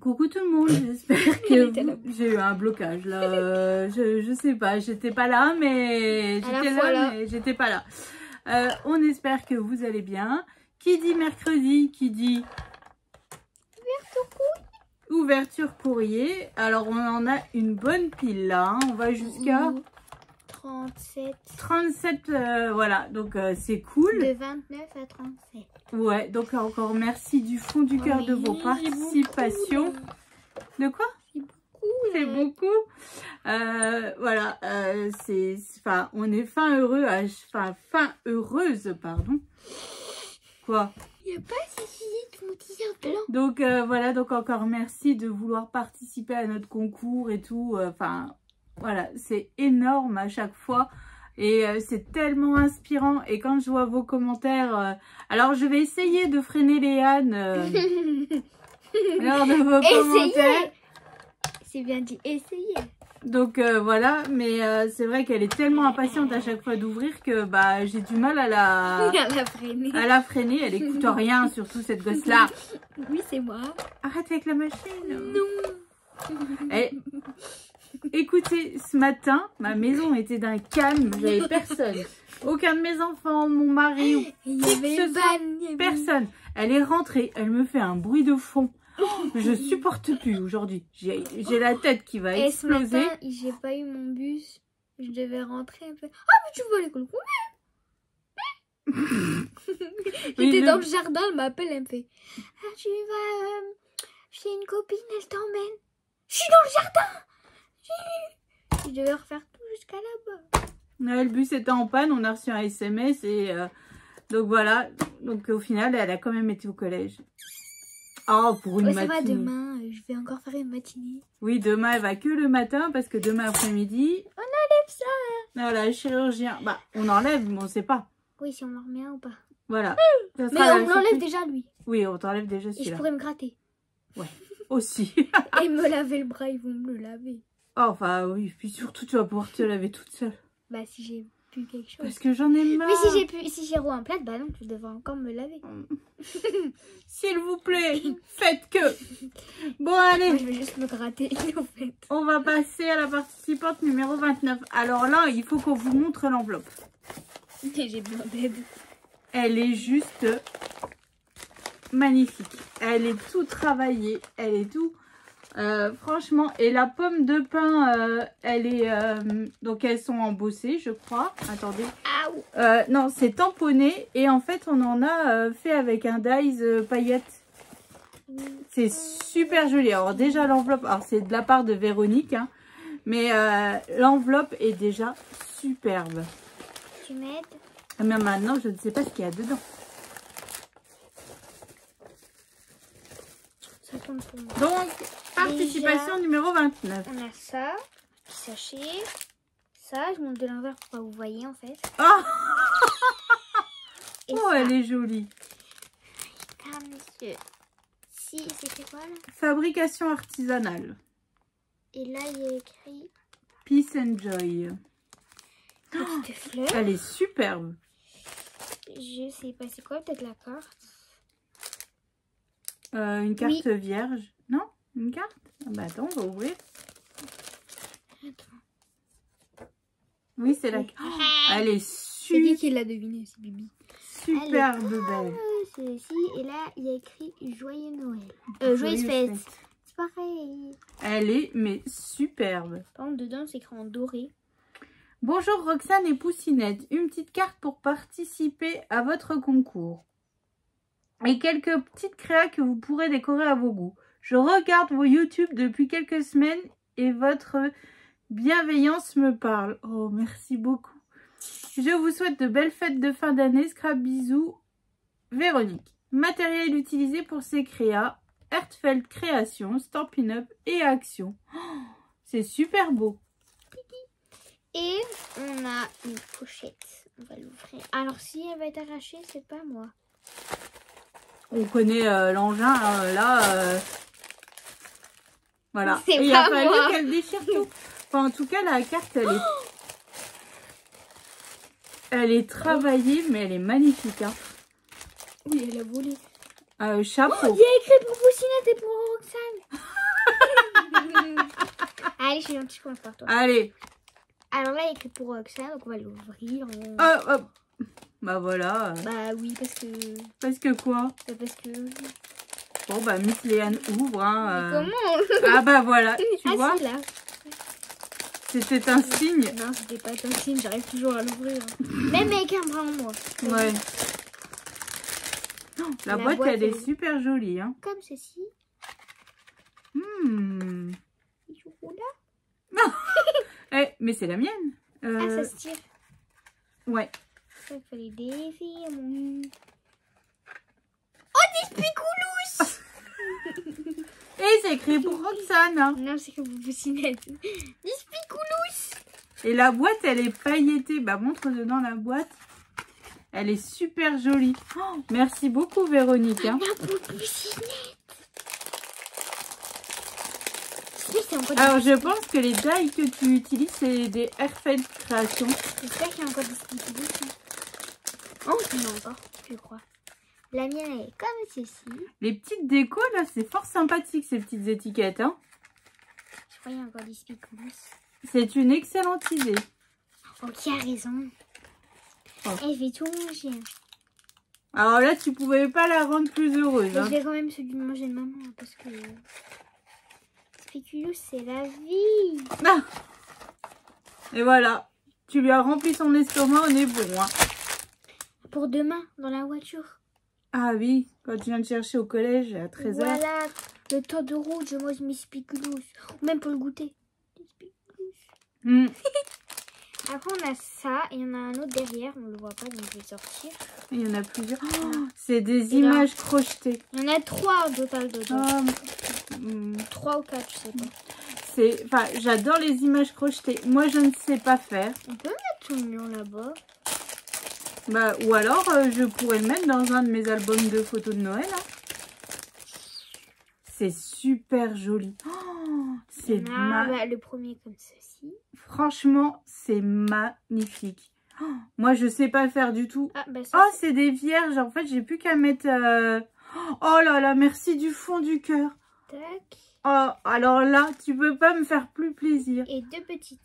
Coucou tout le monde, j'espère que j'ai eu un blocage là. Je sais pas, j'étais pas là, mais j'étais là, mais j'étais pas là. On espère que vous allez bien. Qui dit mercredi, qui dit ouverture courrier. Alors on en a une bonne pile là, hein. On va jusqu'à 37, voilà, donc c'est cool. De 29 à 37. Ouais, donc encore merci du fond du cœur de vos participations. De quoi? C'est beaucoup. Voilà, enfin, on est fin heureuse, pardon. Quoi? Il n'y a pas de mon t-shirt blanc. Donc voilà, donc encore merci de vouloir participer à notre concours et tout. Enfin, voilà, c'est énorme à chaque fois. Et c'est tellement inspirant. Et quand je vois vos commentaires... alors, je vais essayer de freiner Léane lors de vos commentaires. C'est bien dit, essayez. Donc, voilà. Mais c'est vrai qu'elle est tellement impatiente à chaque fois d'ouvrir que bah, j'ai du mal à la freiner. Elle écoute rien, surtout cette gosse-là. Oui, c'est moi. Arrête avec la machine. Non. Et... écoutez, ce matin, ma maison était d'un calme, j'avais personne. Aucun de mes enfants, mon mari, ou personne. Elle est rentrée, elle me fait un bruit de fond. Je supporte plus aujourd'hui. J'ai la tête qui va exploser. Ce matin, j'ai pas eu mon bus. Je devais rentrer un peu. Ah, mais tu vois l'école combien? J'étais dans le jardin, elle m'appelle, elle me fait. Ah, tu vas chez une copine, elle t'emmène. Je suis dans le jardin. Je devais refaire tout jusqu'à là-bas. Le bus était en panne, on a reçu un SMS et donc voilà. Donc au final, elle a quand même été au collège. Oh, pour une matinée. Ça va, demain, je vais encore faire une matinée. Oui, demain, elle va que le matin parce que demain après-midi... on enlève ça. Voilà, le chirurgien. Bah, on enlève, mais on sait pas. Oui, si on en remet un ou pas. Voilà. Mais on l'enlève déjà, lui. Oui, on t'enlève déjà celui-là. Et je pourrais me gratter. Ouais, aussi. Et me laver le bras, ils vont me le laver. Oh, enfin, oui. Puis surtout, tu vas pouvoir te laver toute seule. Bah, si j'ai pu quelque chose. Parce que j'en ai marre. Mais si j'ai roux un plat, bah non, tu devrais encore me laver. S'il vous plaît, faites que. Bon, allez. Moi, je vais juste me gratter, en fait. On va passer à la participante numéro 29. Alors là, il faut qu'on vous montre l'enveloppe. J'ai besoin d'aide. Elle est juste magnifique. Elle est tout travaillée. Elle est tout... franchement, et la pomme de pain, elle est... donc elles sont embossées, je crois. Attendez. Non, c'est tamponné. Et en fait, on en a fait avec un dies paillettes. C'est super joli. Alors déjà, l'enveloppe... alors c'est de la part de Véronique. Hein, mais l'enveloppe est déjà superbe. Tu m'aides? Mais maintenant, je ne sais pas ce qu'il y a dedans. Ça tombe pour moi. Donc, participation déjà, numéro 29. On a ça, petit sachet. Ça, je monte de l'envers pour pas vous voyez en fait. Oh, et oh ça, elle est jolie. Ah, monsieur. Si, c'était quoi là? Fabrication artisanale. Et là, il y a écrit Peace and Joy. Petite fleur. Elle est superbe. Je sais pas, c'est quoi peut-être la carte? Une carte vierge. Non? Une carte? Ah bah attends, on va ouvrir. Attends. Oui, c'est la carte. Oh, elle est super. C'est qui qui l'a deviné? C'est Bibi. Superbe belle. Celle-ci. Et là, il y a écrit Joyeux Noël. Joyeuse fête. C'est pareil. Elle est, mais superbe. Par contre, dedans, c'est écrit en doré. Bonjour Roxane et Poussinette. Une petite carte pour participer à votre concours. Et quelques petites créas que vous pourrez décorer à vos goûts. Je regarde vos YouTube depuis quelques semaines et votre bienveillance me parle. Oh, merci beaucoup. Je vous souhaite de belles fêtes de fin d'année. Scrap bisous. Véronique. Matériel utilisé pour ces créas. Heartfelt Création, Stampin' Up et Action. Oh, c'est super beau. Et on a une pochette. On va l'ouvrir. Alors, si elle va être arrachée, c'est pas moi. On connaît l'engin, là. Voilà. C'est pas il a fallu moi. qu'elle déchire tout. Enfin, en tout cas, la carte, elle est... elle est travaillée, mais elle est magnifique. Hein. Oui, elle a volé. Chapeau. Il y a écrit pour Poucinette et pour Roxane. Allez, je suis gentille, je commence par toi. Allez. Alors là, il y a écrit pour Roxane, donc on va l'ouvrir. Bah voilà. Bah oui, parce que... Parce que quoi? Parce que... Bon bah Miss Léane ouvre. Hein, Comment? Ah bah voilà, tu vois. Là. C'était un signe. Non, c'était pas un signe, j'arrive toujours à l'ouvrir. Même avec un bras en moi. Ouais. La boîte, elle est super jolie. Hein. Comme ceci. Du chocolat. Mais c'est la mienne. Ah, ça se tire. Ouais. Ça fait les défis. Oh, des spéculoos. Et c'est écrit pour Roxane. Hein. Non, c'est que vous Poucinette. Des spéculoos. Et la boîte, elle est pailletée. Bah, montre dedans la boîte. Elle est super jolie. Oh, merci beaucoup, Véronique. Hein. Alors, je pense que les die que tu utilises, c'est des Airfeld Créations. J'espère qu'il y a encore des spéculoos. Oh, non, encore, je crois. La mienne est comme ceci. Les petites décos, là, c'est fort sympathique, ces petites étiquettes. Hein. Je crois qu'il y a encore des spéculoos. C'est une excellente idée. Oh, qui a raison. Oh. Et je vais tout manger. Alors là, tu pouvais pas la rendre plus heureuse. Hein. Je vais quand même celui de manger de maman, parce que... Spéculoos, c'est la vie. Ah. Et voilà. Tu lui as rempli son estomac, on est bon. Hein. Pour demain, dans la voiture. Ah oui, quand tu viens de chercher au collège à 13h. Voilà, le temps de route, je mange mes spéculoos. Ou même pour le goûter. Après, on a ça et il y en a un autre derrière. On ne le voit pas, donc je vais sortir. Il y en a plusieurs. Oh, c'est des images crochetées. Il y en a 3 au total dedans. 3 ou 4, je sais pas. Enfin, j'adore les images crochetées. Moi, je ne sais pas faire. On peut mettre tout le mur là-bas. Bah, ou alors, je pourrais le mettre dans un de mes albums de photos de Noël. Hein. C'est super joli. Oh, c'est le premier comme ceci. Franchement, c'est magnifique. Oh, moi, je sais pas faire du tout. Ah, bah c'est des vierges. En fait, j'ai plus qu'à mettre... Oh là là, merci du fond du cœur. Tac. Oh, alors là, tu peux pas me faire plus plaisir. Et 2 petites.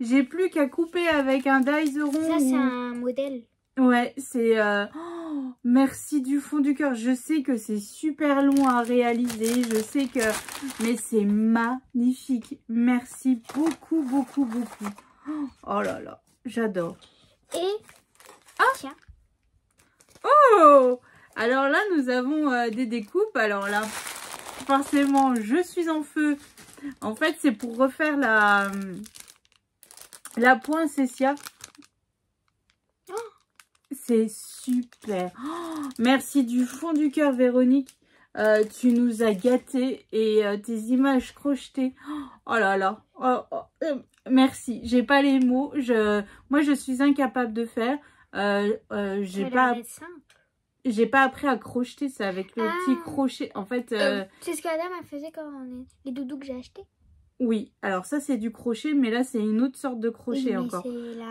J'ai plus qu'à couper avec un dies rond. Ça, c'est un modèle. Ouais, c'est... merci du fond du cœur. Je sais que c'est super long à réaliser. Je sais que... Mais c'est magnifique. Merci beaucoup, beaucoup, beaucoup. Oh là là, j'adore. Et... Tiens. Oh! Alors là, nous avons des découpes. Alors là, forcément, je suis en feu. En fait, c'est pour refaire la poinsettia. C'est super. Oh, merci du fond du cœur, Véronique. Tu nous as gâtés et tes images crochetées. Oh là là. Merci. J'ai pas les mots. Moi, je suis incapable de faire. J'ai pas appris à crocheter. C'est avec le petit crochet. En fait. C'est ce qu'Adam faisait quand les doudous que j'ai achetés. Oui, alors ça c'est du crochet, mais là c'est une autre sorte de crochet encore.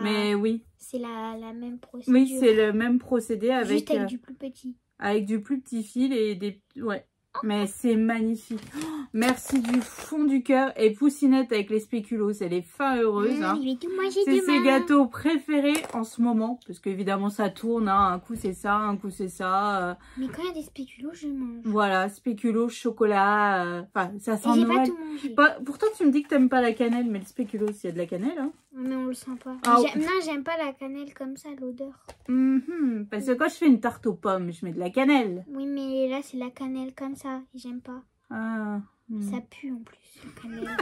Mais oui. C'est la même procédure. Oui, c'est le même procédé avec... Juste avec du plus petit. Avec du plus petit fil et des... Ouais, mais c'est magnifique. Oh, merci du fond du cœur. Et Poucinette avec les spéculoos, elle est fin heureuse. Hein. C'est ses gâteaux préférés en ce moment. Parce qu'évidemment ça tourne, hein. Un coup c'est ça, un coup c'est ça. Mais quand il y a des spéculoos, je mange. Voilà, spéculoos, chocolat. Enfin, ça sent Noël. J'ai pas tout mangé. Pourtant tu me dis que t'aimes pas la cannelle, mais le spéculoos, il y a de la cannelle. Hein. Mais on le sent pas. Ah, non, j'aime pas la cannelle comme ça, l'odeur. Parce que quand je fais une tarte aux pommes, je mets de la cannelle. Oui, mais là c'est la cannelle comme ça. J'aime pas. Ça pue en plus, la cannelle.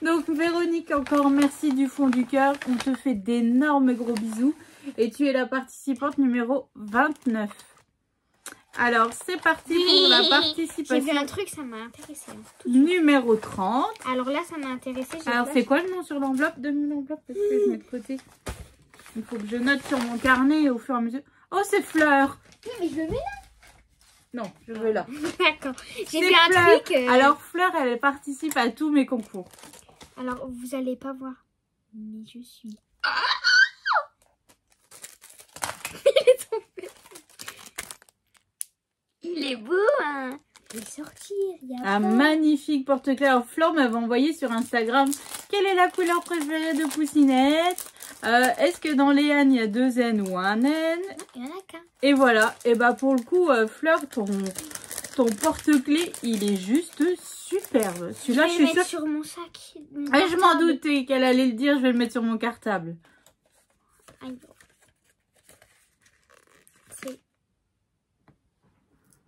Donc Véronique, encore merci du fond du cœur. On te fait d'énormes gros bisous. Et tu es la participante numéro 29. Alors, c'est parti pour la participation. J'ai vu un truc, ça m'a intéressé. Numéro 30. Alors là, ça m'a intéressé. Alors, c'est quoi le nom sur l'enveloppe? Donne-moi l'enveloppe parce que je mets de côté. Il faut que je note sur mon carnet au fur et à mesure. Oh, c'est Fleur. Oui, mais je le mets là. Non, je veux là. D'accord. J'ai fait un truc. Alors, Fleur, elle participe à tous mes concours. Alors, vous allez pas voir. Mais je suis... Il est tombé. Il Il est beau, hein. Il va sortir. Un magnifique porte-clés. Alors, Flore m'avait envoyé sur Instagram quelle est la couleur préférée de Poussinette. Est-ce que dans les N, il y a 2 N ou un N? Il n'y en a qu'un. Et voilà. Et bah, pour le coup, Fleur, ton porte-clés, il est juste superbe. Celui-là, je suis sûre. Sur mon sac. Ah, je m'en doutais qu'elle allait le dire. Je vais le mettre sur mon cartable.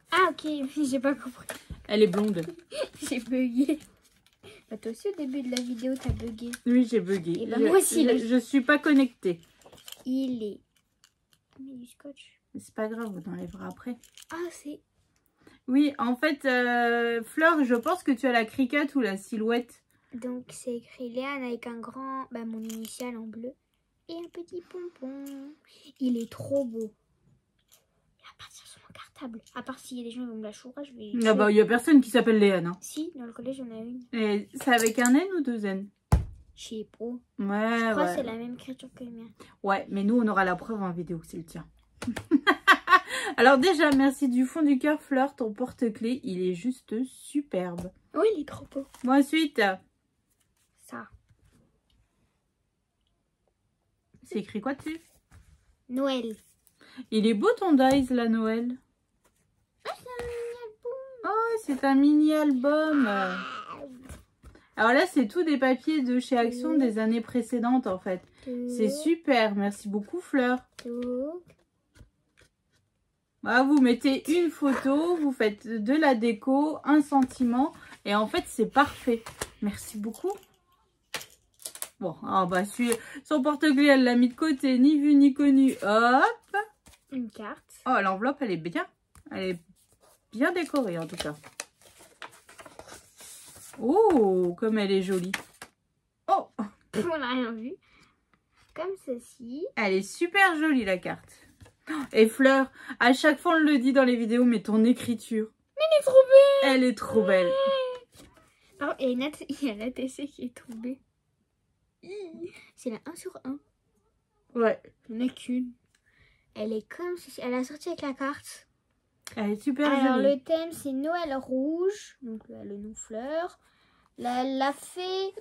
Ah, ok. J'ai pas compris. Elle est blonde. J'ai bugué. Bah, toi aussi, au début de la vidéo, t'as bugué. Oui, j'ai bugué. Et bah, moi aussi. Je suis pas connectée. Il est... Mais du scotch. C'est pas grave, on enlèvera après. Ah, c'est... Oui, en fait, Fleur, je pense que tu as la cricket ou la silhouette. Donc, c'est écrit Léane avec un grand... Bah, mon initial en bleu. Et un petit pompon. Il est trop beau. Il va partir sur mon cartable. À part s'il y a des gens qui vont me la choura, je vais... Ah bah, il n'y a personne qui s'appelle Léane. Hein. Si, dans le collège, on a une. Et c'est avec un N ou 2 N? Je sais pas. Ouais, Je crois ouais. que c'est la même écriture que le mien. Ouais, mais nous, on aura la preuve en vidéo, c'est le tien. Alors déjà, merci du fond du cœur, Fleur. Ton porte-clés, il est juste superbe. Oui, il est trop beau. Bon, ensuite... Ça. C'est écrit quoi dessus? Noël. Il est beau ton Dice, la Noël. Ah, c'est un mini album. Oh, c'est un mini-album. Alors là, c'est tout des papiers de chez Action des années précédentes, en fait. C'est super. Merci beaucoup, Fleur. Voilà, vous mettez une photo, vous faites de la déco, un sentiment. Et en fait, c'est parfait. Merci beaucoup. Bon, ah bah, son porte-clés, elle l'a mis de côté, ni vu ni connu. Hop. Une carte. Oh, l'enveloppe, elle est bien. Elle est bien décorée, en tout cas. Oh, comme elle est jolie. Oh, On n'a rien vu. Comme ceci. elle est super jolie, la carte. Et Fleur, à chaque fois, on le dit dans les vidéos, mais ton écriture. Mais elle est trop belle. Elle est trop belle. Alors, il y a la TC qui est tombée. C'est la 1 sur 1. Ouais. Il n'y en a qu'une. Elle est comme ceci. Elle a sorti avec la carte. Elle est super Alors, jolie. le thème, c'est Noël rouge. Donc, le nom Fleur. Là, elle l'a fait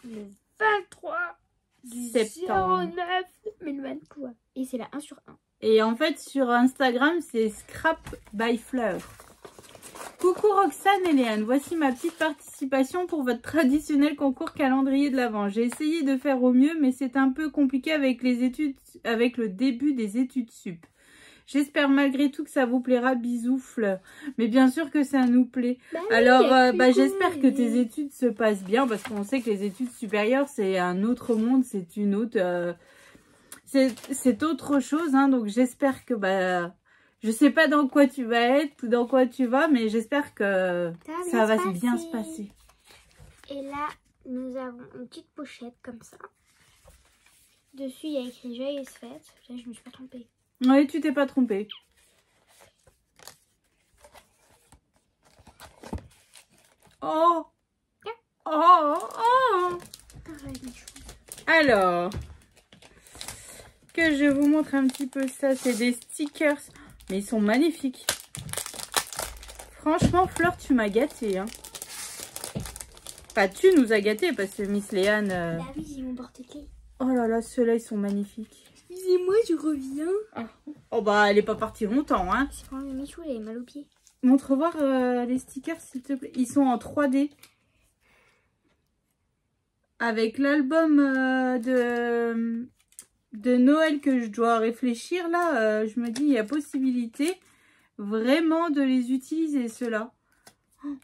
le 23 du Septembre. 09 2023. Et c'est la 1 sur 1. Et en fait, sur Instagram, c'est Scrap by Fleur. Coucou Roxane et Léane, voici ma petite participation pour votre traditionnel concours calendrier de l'Avent. J'ai essayé de faire au mieux, mais c'est un peu compliqué avec le début des études sup. J'espère malgré tout que ça vous plaira. Bisous Fleur. Mais bien sûr que ça nous plaît. Bah oui, alors, cool. j'espère que tes études se passent bien, parce qu'on sait que les études supérieures, c'est un autre monde, c'est une autre... c'est autre chose, hein, donc j'espère que... je sais pas dans quoi tu vas être ou dans quoi tu vas, mais j'espère que ça va bien se passer. Et là, nous avons une petite pochette comme ça. Dessus, il y a écrit Joyeuse fête. Là, je me suis pas trompée. Oui, tu t'es pas trompée. Oh, oh, oh. Alors, que je vous montre un petit peu ça. C'est des stickers, mais ils sont magnifiques. Franchement, Fleur, tu m'as gâtée. Hein. Enfin, tu nous as gâtés parce que Miss Léane... Bah oui, j'ai mon porte-clés. Oh là là, ceux-là, ils sont magnifiques. Et moi, je reviens. Ah. Oh bah, elle est pas partie longtemps, hein. C'est pour Michou, elle avait mal aux pieds. Montre voir les stickers, s'il te plaît. Ils sont en 3D. Avec l'album de Noël que je dois réfléchir, là, je me dis, il y a possibilité vraiment de les utiliser, ceux-là.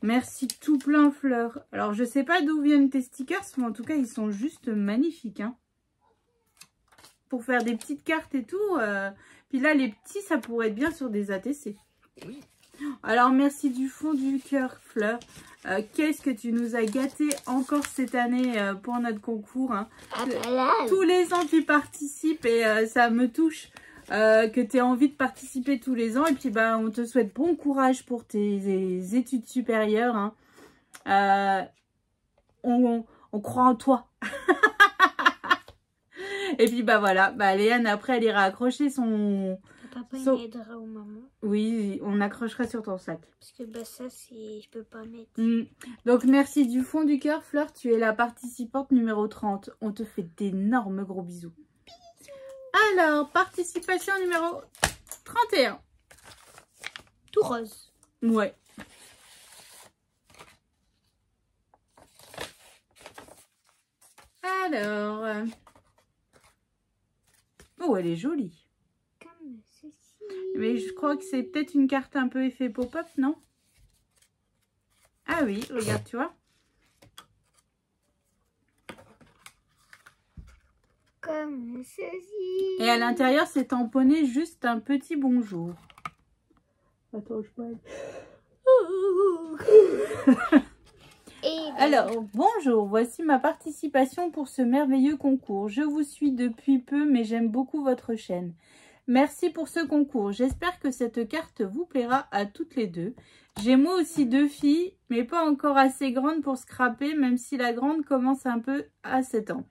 Merci tout plein, Fleur. Alors, je sais pas d'où viennent tes stickers, mais en tout cas, ils sont juste magnifiques, hein. Pour faire des petites cartes et tout. Puis là, les petits, ça pourrait être bien sur des ATC. Oui. Alors, merci du fond du cœur, Fleur. Qu'est-ce que tu nous as gâté encore cette année pour notre concours, hein. Tous les ans, tu participes et ça me touche que tu aies envie de participer tous les ans. Et puis, on te souhaite bon courage pour tes études supérieures, hein. On croit en toi. Et puis, voilà. Léane, après, elle ira accrocher son Papa il So- m'aidera ou maman. Oui, on accrochera sur ton sac. Parce que bah, ça, c'est je peux pas mettre. Donc merci du fond du cœur, Fleur. Tu es la participante numéro 30. On te fait d'énormes gros bisous. Alors, participation numéro 31. Tout rose. Ouais. Alors. Oh, elle est jolie. Comme ceci. Mais je crois que c'est peut-être une carte un peu effet pop-up, non? Ah oui, regarde, tu vois. Comme ceci. Et à l'intérieur, c'est tamponné juste un petit bonjour. Attends, je parle. Et Alors, bonjour, voici ma participation pour ce merveilleux concours. Je vous suis depuis peu, mais j'aime beaucoup votre chaîne. Merci pour ce concours. J'espère que cette carte vous plaira à toutes les deux. J'ai moi aussi 2 filles, mais pas encore assez grandes pour scraper, même si la grande commence un peu à 7 ans.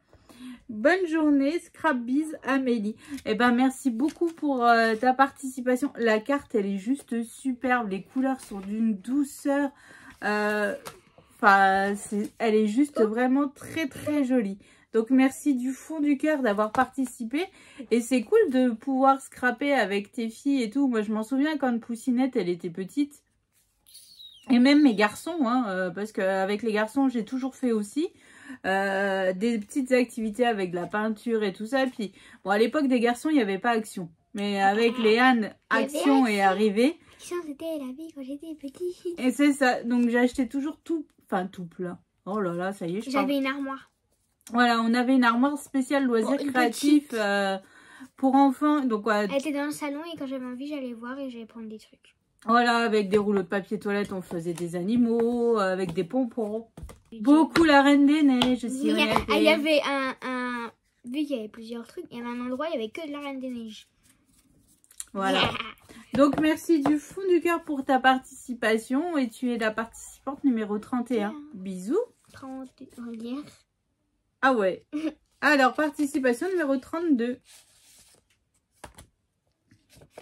Bonne journée, scrap bise Amélie. Eh ben merci beaucoup pour ta participation. La carte, elle est juste superbe. Les couleurs sont d'une douceur. Enfin, elle est juste vraiment très très jolie. Donc merci du fond du cœur d'avoir participé. Et c'est cool de pouvoir scraper avec tes filles et tout. Moi je m'en souviens quand Poussinette elle était petite. Et même mes garçons, hein, parce qu'avec les garçons j'ai toujours fait aussi. Des petites activités avec de la peinture et tout ça. Puis bon, à l'époque des garçons il n'y avait pas Action. Mais avec Léane, Action est arrivée. C'était la vie quand j'étais petite. Et c'est ça. Donc j'ai acheté toujours tout. Enfin tout plein. Oh là là, ça y est, je parle. J'avais une armoire. Voilà, on avait une armoire spéciale loisirs créatifs pour enfants. Donc Elle était dans le salon et quand j'avais envie, j'allais voir et j'allais prendre des trucs. voilà, avec des rouleaux de papier toilette, on faisait des animaux, avec des pompons. Beaucoup la Reine des Neiges aussi. Il y avait un... Vu qu'il y avait plusieurs trucs, il y avait un endroit, il y avait que de la Reine des Neiges. Voilà. Donc merci du fond du cœur pour ta participation et tu es la participante numéro 31. Bisous. 30, regarde. Ah ouais. Alors, participation numéro 32.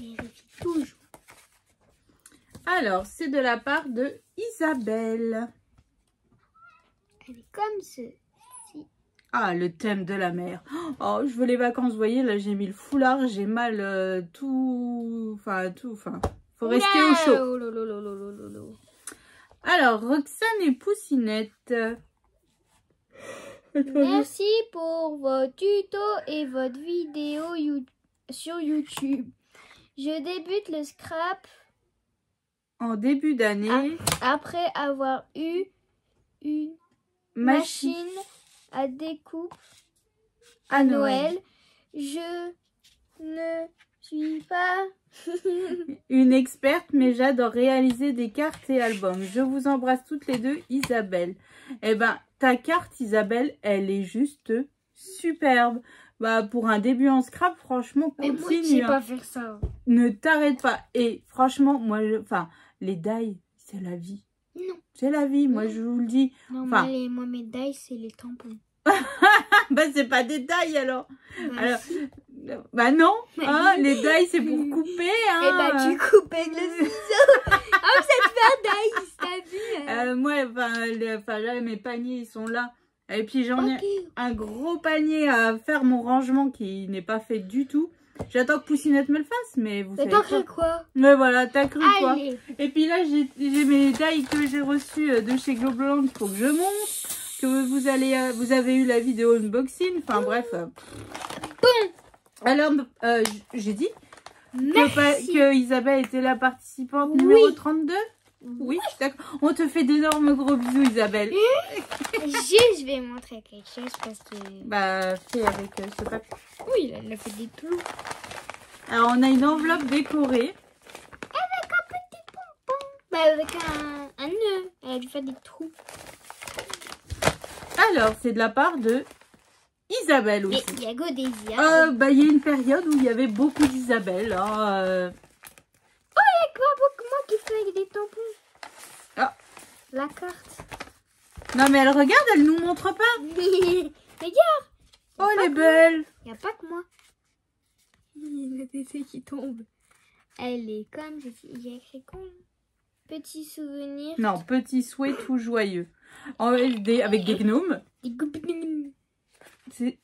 Vérifie toujours. Alors, c'est de la part de Isabelle. Elle est comme ceci. Ah, le thème de la mer. Oh, je veux les vacances, vous voyez, là j'ai mis le foulard, j'ai mal tout. Enfin, faut rester au chaud. Alors, Roxane et Poussinette. Merci pour vos tutos et votre vidéo sur YouTube. Je débute le scrap En début d'année, après avoir eu une machine à découpe à Noël. Je ne suis pas une experte, mais j'adore réaliser des cartes et albums. Je vous embrasse toutes les deux, Isabelle. Eh ben, ta carte, Isabelle, elle est juste superbe. Bah, pour un début en scrap, franchement, Mais continue. moi, je sais pas faire ça. Ne t'arrête pas. Et franchement, moi, les die, c'est la vie. Non. C'est la vie, moi, je vous le dis. Non, Enfin, moi, mes die, c'est les tampons. bah, c'est pas des die, alors. Bah, Alors, si. bah non, hein, les die, c'est pour couper. Hein. Eh bah, tu coupes avec le ciseau. Oh, ça te fait un die, t'as vu hein. Moi, là, mes paniers, ils sont là. Et puis, j'en ai un gros panier à faire mon rangement qui n'est pas fait du tout. J'attends que Poussinette me le fasse, mais vous savez t'as cru quoi? Mais voilà, t'as cru quoi? Allez. Et puis là, j'ai mes die que j'ai reçus de chez Globland qu'il faut que je monte. Que vous avez eu la vidéo unboxing. Enfin, bref. Bon. Alors, j'ai dit Merci. que Isabelle était la participante numéro 32. Oui, d'accord. On te fait d'énormes gros bisous, Isabelle. Je vais montrer quelque chose parce que... Bah, fais avec ce papier. Oui, elle a fait des clous. Alors, on a une enveloppe décorée. Avec un petit pompon. Bah, avec un nœud. Elle a dû faire des trous. Alors, c'est de la part de Isabelle aussi. Et il y a Godésia. Bah, il y a une période où il y avait beaucoup d'Isabelle. Hein, Oh, il y a quoi moi qui fait avec des tampons. Ah. La carte. Non, mais elle regarde, elle nous montre pas. Regarde. Oh, elle est belle. Il n'y a pas que moi. Il y a des essais qui tombent. Elle est comme ceci. Il y a écrit quoi? Petit souvenir. Non, petit souhait tout joyeux. Avec des gnomes. Des goupilles. C'est...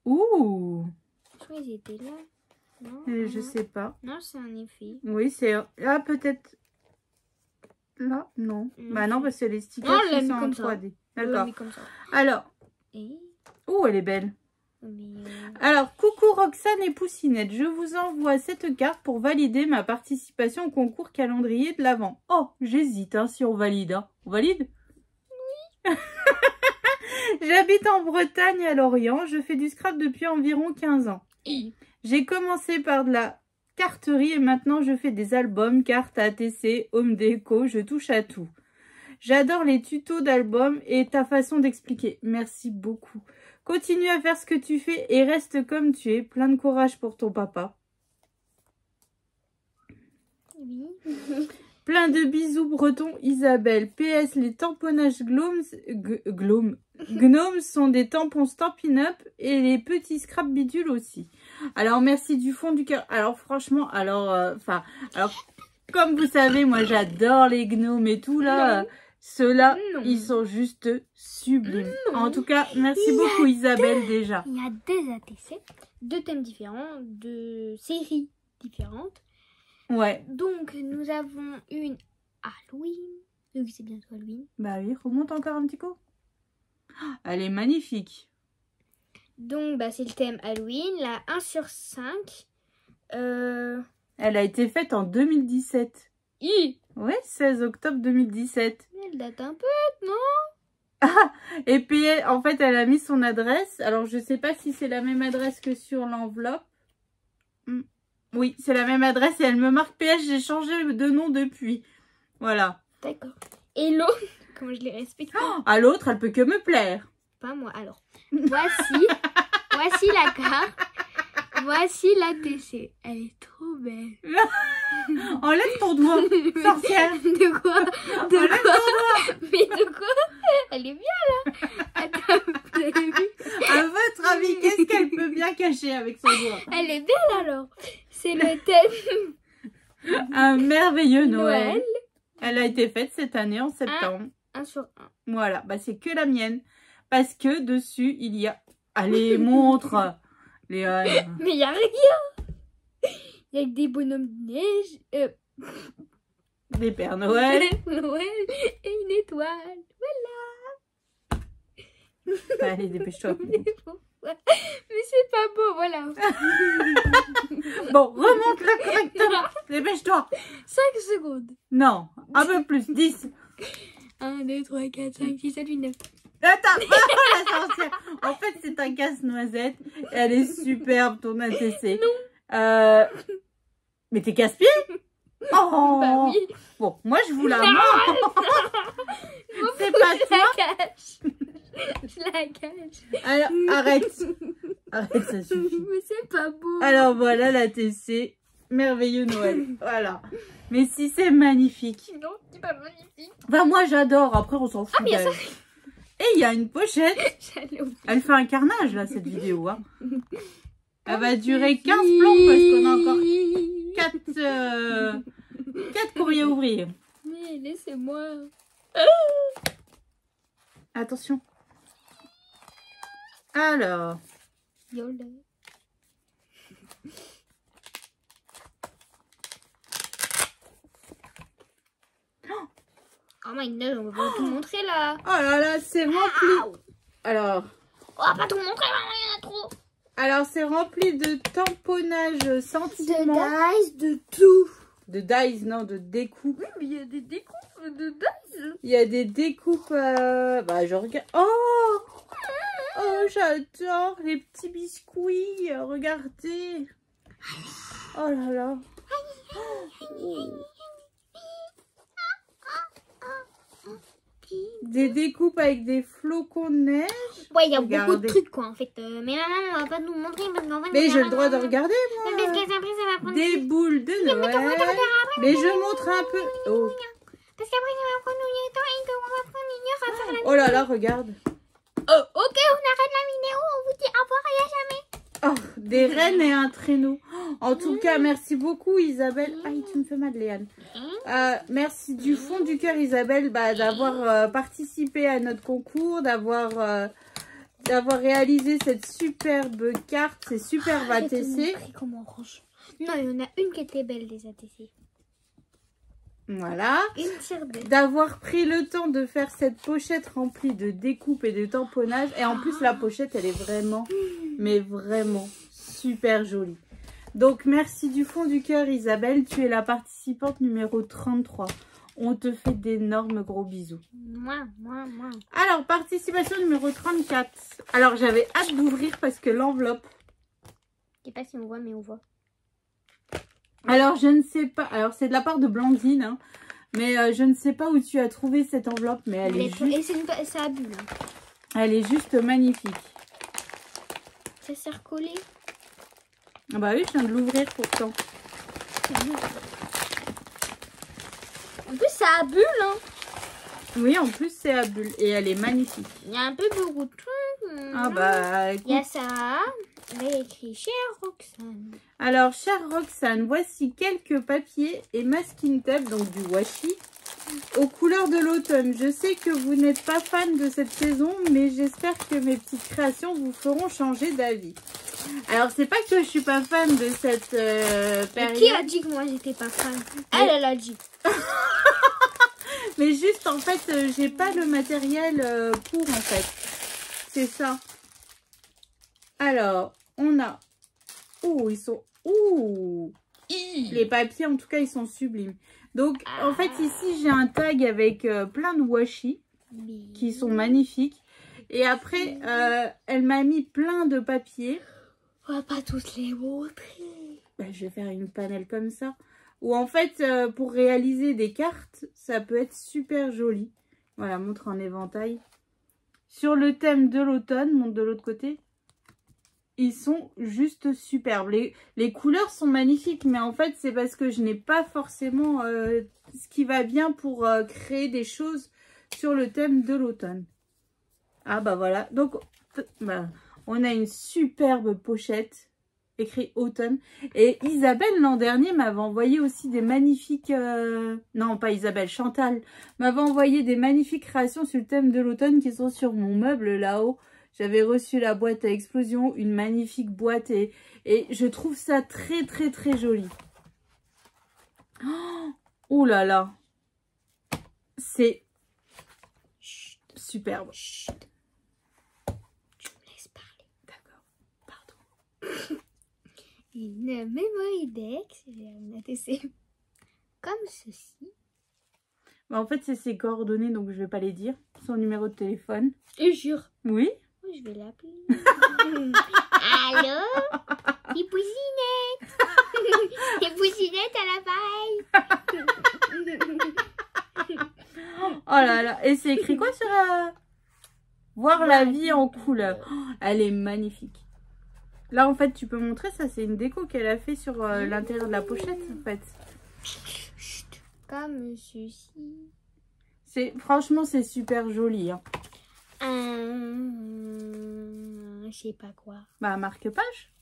Ouh! Je crois qu'ils étaient là. Non, Je sais pas. Non, c'est un effet. Oui, c'est... Ah, peut-être... Là? Non. Bah non, parce que les stickers Non, on l'a ils mis sont en comme ça. 3D. On l'a D'accord. mis comme ça. Alors... Et... Ouh, elle est belle. Mais Alors, coucou Roxane et Poussinette, je vous envoie cette carte pour valider ma participation au concours calendrier de l'Avent. Oh, j'hésite hein, si on valide. Hein. On valide? Oui. J'habite en Bretagne à Lorient, je fais du scrap depuis environ 15 ans. J'ai commencé par de la carterie et maintenant je fais des albums, cartes, ATC, home déco, je touche à tout. J'adore les tutos d'albums et ta façon d'expliquer. Merci beaucoup. Continue à faire ce que tu fais et reste comme tu es. Plein de courage pour ton papa. oui. Plein de bisous breton Isabelle. PS, les tamponnages gnomes sont des tampons Stampin' Up et les petits scrap bidules aussi. Alors, merci du fond du cœur. Alors, franchement, alors, comme vous savez, moi, j'adore les gnomes et tout, là. Ceux-là, ils sont juste sublimes. En tout cas, merci beaucoup Isabelle déjà. Il y a des ATC, 2 thèmes différents, 2 séries différentes. Ouais. Donc, nous avons une Halloween. Oui, c'est bientôt Halloween. Bah oui, remonte encore un petit coup. Elle est magnifique. Donc, bah, c'est le thème Halloween, la 1/5. Elle a été faite en 2017. Ouais, 16 octobre 2017. Elle date un peu, non? Ah, et puis, en fait, elle a mis son adresse. Alors, je sais pas si c'est la même adresse que sur l'enveloppe. Oui, c'est la même adresse et elle me marque PS, j'ai changé de nom depuis. Voilà. D'accord. Et l'autre, comment je les respecte? À l'autre, elle peut que me plaire. Pas moi. Alors, voici la carte. Voici la TC. Elle est trop belle. Enlève ton doigt, sorcière. De quoi? Enlève ton doigt. Mais de quoi? Elle est bien là. Attends, vous avez vu? À votre avis, qu'est-ce qu'elle peut bien cacher avec son doigt? Elle est belle alors. C'est le thème Un merveilleux Noël. Elle a été faite cette année en septembre. 1/1. Voilà, bah c'est que la mienne. Parce que dessus, il y a... Allez, montre Léa. Mais il n'y a rien. Il y a que des bonhommes de neige. Des Pères Noël. Noël et une étoile. Allez, dépêche-toi. Mais c'est pas beau, voilà. Bon, remonte-la correctement. Dépêche-toi. 5 secondes. Non, un peu plus, 10. 1, 2, 3, 4, 5, 6, 7, 8, 9. Attends, la sorcière. En fait, c'est un casse-noisette. Elle est superbe, ton ATC. Non. Mais t'es casse-pied? Oh. Bah oui. Bon, moi, je vous la montre. C'est pas Je toi. la cache. Je la cache. Alors, arrête. Arrête, ça suffit. Mais c'est pas beau. Alors, voilà l'ATC. Merveilleux Noël. Voilà. Mais si, c'est magnifique. Non, c'est pas magnifique. Enfin, moi, j'adore. Après, on s'en fout. Ah, mais d'elle. Et il y a une pochette. J'allais oublier. Elle fait un carnage, là, cette vidéo. Hein. Elle va durer 15 plombs parce qu'on a encore 4 courriers à ouvrir. Mais laissez-moi. Attention. Alors. Yola. Oh my god, on va pas tout montrer là. Oh là là, c'est rempli. Alors. On va pas tout montrer, il y en a trop. Alors, c'est rempli de tamponnage sentiment. De tout. De dice, non, de découpes. Oui, mais il y a des découpes de dice. Il y a des découpes. Bah, je regarde. Oh, j'adore les petits biscuits. Regardez. Oh là là. Des découpes avec des flocons de neige. Ouais, il y a Regardez. beaucoup de trucs quoi en fait. Mais maman, on va pas nous montrer parce qu'en fait. Mais j'ai le droit de regarder, Parce moi. qu'après, ça va prendre. Des boules de Noël. Mais je montre un peu. Oh, Parce qu'après, ça va prendre du temps et qu'on va prendre une heure à faire la. oh là là, regarde. Oh, ok, on arrête la vidéo. On vous dit au revoir et à jamais. Oh, des rennes et un traîneau. En tout cas, merci beaucoup Isabelle. Aïe, tu me fais mal Léane. Merci du fond du cœur Isabelle d'avoir participé à notre concours, d'avoir réalisé cette superbe carte, ces superbes ATC. Comme orange. Non, il y en a une qui était belle des ATC. Voilà. Une tire belle. D'avoir pris le temps de faire cette pochette remplie de découpes et de tamponnage. Et en plus, la pochette, elle est vraiment, mais vraiment super jolie. Donc, merci du fond du cœur, Isabelle. Tu es la participante numéro 33. On te fait d'énormes gros bisous. Moi. Alors, participation numéro 34. Alors, j'avais hâte d'ouvrir parce que l'enveloppe... Je sais pas si on voit, mais on voit. Alors, je ne sais pas. Alors, c'est de la part de Blandine. Hein. Mais je ne sais pas où tu as trouvé cette enveloppe. Mais elle est juste... Et c'est à bulle. Elle est juste magnifique. Ça s'est recollé. Ah bah oui, je viens de l'ouvrir pourtant. En plus, ça a bulle, hein. Oui, en plus, c'est à bulle. Et elle est magnifique. Il y a un peu beaucoup de trucs. Ah bah, écoute. Il y a ça. Il y a écrit Chère Roxane. Alors, chère Roxane, voici quelques papiers et masking tape, donc du washi, aux couleurs de l'automne. Je sais que vous n'êtes pas fan de cette saison, mais j'espère que mes petites créations vous feront changer d'avis. Alors, c'est pas que je suis pas fan de cette période. Qui a dit que moi, j'étais pas fan? Elle a dit. Mais juste, en fait, j'ai pas le matériel pour, en fait. C'est ça. Alors, on a... Oh, ils sont... Ouh, les papiers, en tout cas, ils sont sublimes. Donc, en fait, ici, j'ai un tag avec plein de washi qui sont magnifiques. Et après, elle m'a mis plein de papiers. On va pas tous les montrer. Bah, je vais faire une panel comme ça. Ou en fait, pour réaliser des cartes, ça peut être super joli. Voilà, montre en éventail. Sur le thème de l'automne, montre de l'autre côté. Ils sont juste superbes. Les couleurs sont magnifiques, mais en fait, c'est parce que je n'ai pas forcément ce qui va bien pour créer des choses sur le thème de l'automne. Ah bah voilà. Donc, bah, on a une superbe pochette écrit automne. Et Isabelle, l'an dernier, m'avait envoyé aussi des magnifiques... Non, pas Isabelle, Chantal m'avait envoyé des magnifiques créations sur le thème de l'automne qui sont sur mon meuble là-haut. J'avais reçu la boîte à explosion, une magnifique boîte et je trouve ça très très très joli. Oh là là, c'est superbe. Chut. Tu me laisses parler. D'accord, pardon. Une memory deck, j'ai un ATC comme ceci. Bah, en fait, c'est ses coordonnées, donc je vais pas les dire. Son numéro de téléphone. Et jure. Oui. Je vais l'appeler. Allô? Les poussinettes. Les poussinettes à l'appareil. Oh là là. Et c'est écrit quoi sur voir la vie en couleur. Oh, elle est magnifique. Là, en fait, tu peux montrer ça. C'est une déco qu'elle a fait sur l'intérieur de la pochette, en fait. Comme ceci. Franchement, c'est super joli. Hein. Je sais pas quoi. Bah, marque-page.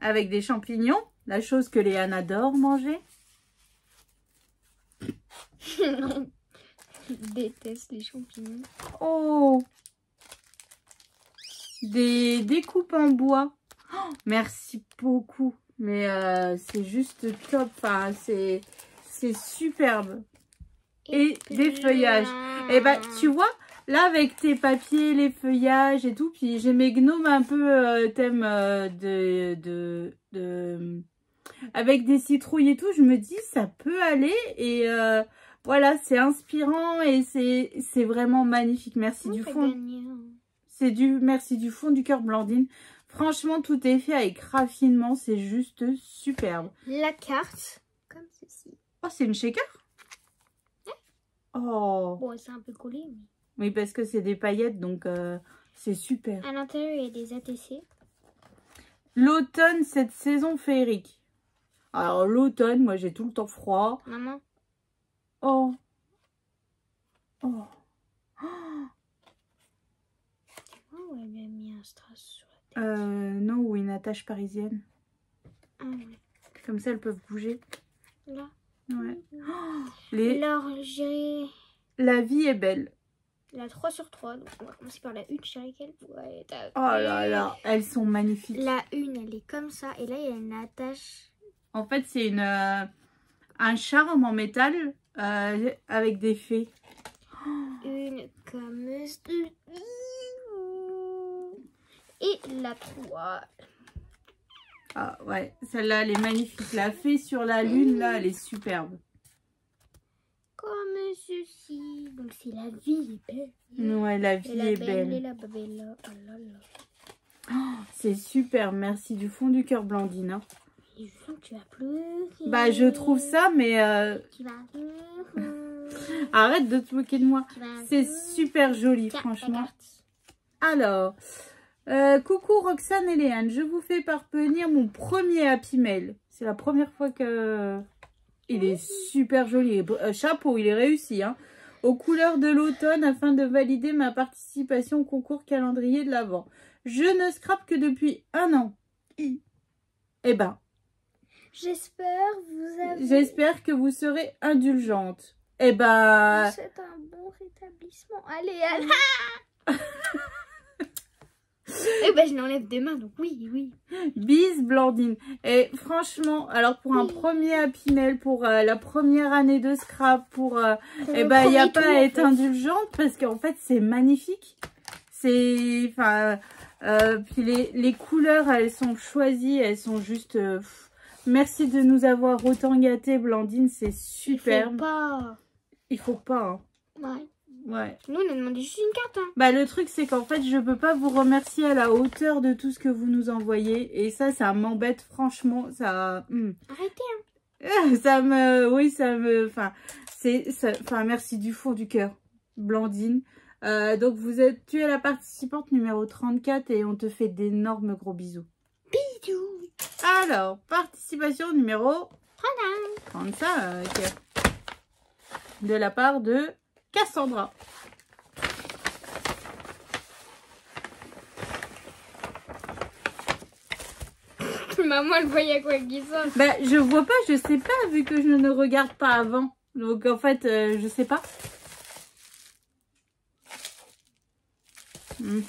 Avec des champignons. La chose que Léane adore manger. Je déteste les champignons. Oh! Des découpes en bois. Oh, merci beaucoup. Mais c'est juste top. Enfin, c'est superbe. Et des feuillages. Et bah, tu vois... Là, avec tes papiers, les feuillages et tout, puis j'ai mes gnomes un peu thème avec des citrouilles et tout, je me dis, ça peut aller. Et voilà, c'est inspirant et c'est vraiment magnifique. Merci du fond. Merci du fond du cœur, Blandine. Franchement, tout est fait avec raffinement, c'est juste superbe. La carte, comme ceci. Oh, c'est une shaker? Oh. Bon, c'est un peu collé, mais... Oui, parce que c'est des paillettes, donc c'est super. À l'intérieur, il y a des ATC. L'automne, cette saison féerique. Alors, l'automne, moi, j'ai tout le temps froid. Maman. Oh. Oh. Oh, elle lui a mis un strass sur la Non, ou une attache parisienne. Ah ouais. Comme ça, elles peuvent bouger. Là. Ouais. Alors, j'ai La vie est belle. la 3 sur 3. Donc, on va commencer par la 1. Je dirais qu'elle. Ouais, Oh là là, elles sont magnifiques. La 1, elle est comme ça. Et là, il y a une attache. En fait, c'est un charme en métal avec des fées. Une comme ça. Et la 3. Ah ouais, celle-là, elle est magnifique. La fée sur la lune, là, elle est superbe. Comme ceci. Donc, c'est la vie est belle. Ouais, la vie est belle. Et la belle. Oh là là. Oh, c'est super, merci du fond du cœur, Blandine. Hein. Et je sens que tu vas pleurer. Bah, je trouve ça, mais... Tu vas pleurer. Arrête de te moquer de moi. C'est super joli, Tiens, franchement. regarde. Alors, coucou Roxane et Léane, je vous fais parvenir mon premier Happy Mail. C'est la première fois que... Il est super joli. Chapeau, il est réussi. Hein. Aux couleurs de l'automne afin de valider ma participation au concours calendrier de l'Avent. Je ne scrape que depuis 1 an. Eh ben, j'espère que vous serez indulgente. Eh ben... C'est un bon rétablissement. Allez, allez. Eh ben, je l'enlève demain, donc oui. Bis Blandine. Et franchement, alors pour un premier Happy Mail, pour la première année de scrap, pour eh ben, il n'y a pas à être indulgente parce qu'en fait, c'est magnifique. C'est... Enfin... puis les couleurs, elles sont choisies, elles sont juste... merci de nous avoir autant gâtés, Blandine, c'est superbe. Il faut pas. Hein. Ouais. Nous, on a demandé juste une carte. Hein. Bah, le truc, c'est qu'en fait, je peux pas vous remercier à la hauteur de tout ce que vous nous envoyez. Et ça m'embête, franchement. Ça... Arrêtez, hein. Ça me... Oui, ça me... Enfin, merci du fond du cœur, Blandine. Donc, tu es la participante numéro 34 et on te fait d'énormes gros bisous. Bisous. Alors, participation numéro 35. De la part de Cassandra. Maman, elle voyait quoi qui sort. Bah, je vois pas, je sais pas, vu que je ne regarde pas avant. Donc, en fait, je sais pas. Mais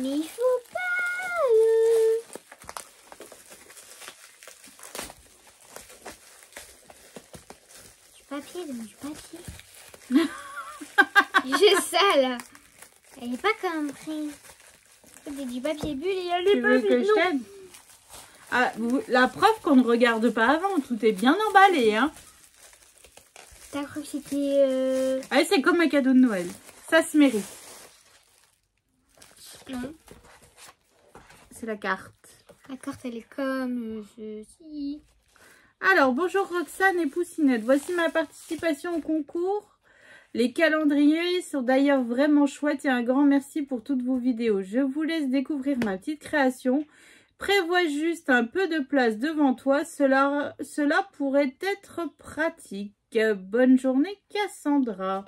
il faut pas. Du papier, donne du papier. J'ai ça là. Elle est pas compris. C'est du papier bulle et il y a les papiers. Tu veux que je t'aide? Ah, la preuve qu'on ne regarde pas avant, tout est bien emballé, hein. T'as cru que c'était... Ah, c'est comme un cadeau de Noël. Ça se mérite. Non. C'est la carte. La carte, elle est comme ceci. Alors, bonjour Roxane et Poussinette. Voici ma participation au concours. Les calendriers sont d'ailleurs vraiment chouettes et un grand merci pour toutes vos vidéos. Je vous laisse découvrir ma petite création. Prévois juste un peu de place devant toi. Cela pourrait être pratique. Bonne journée, Cassandra.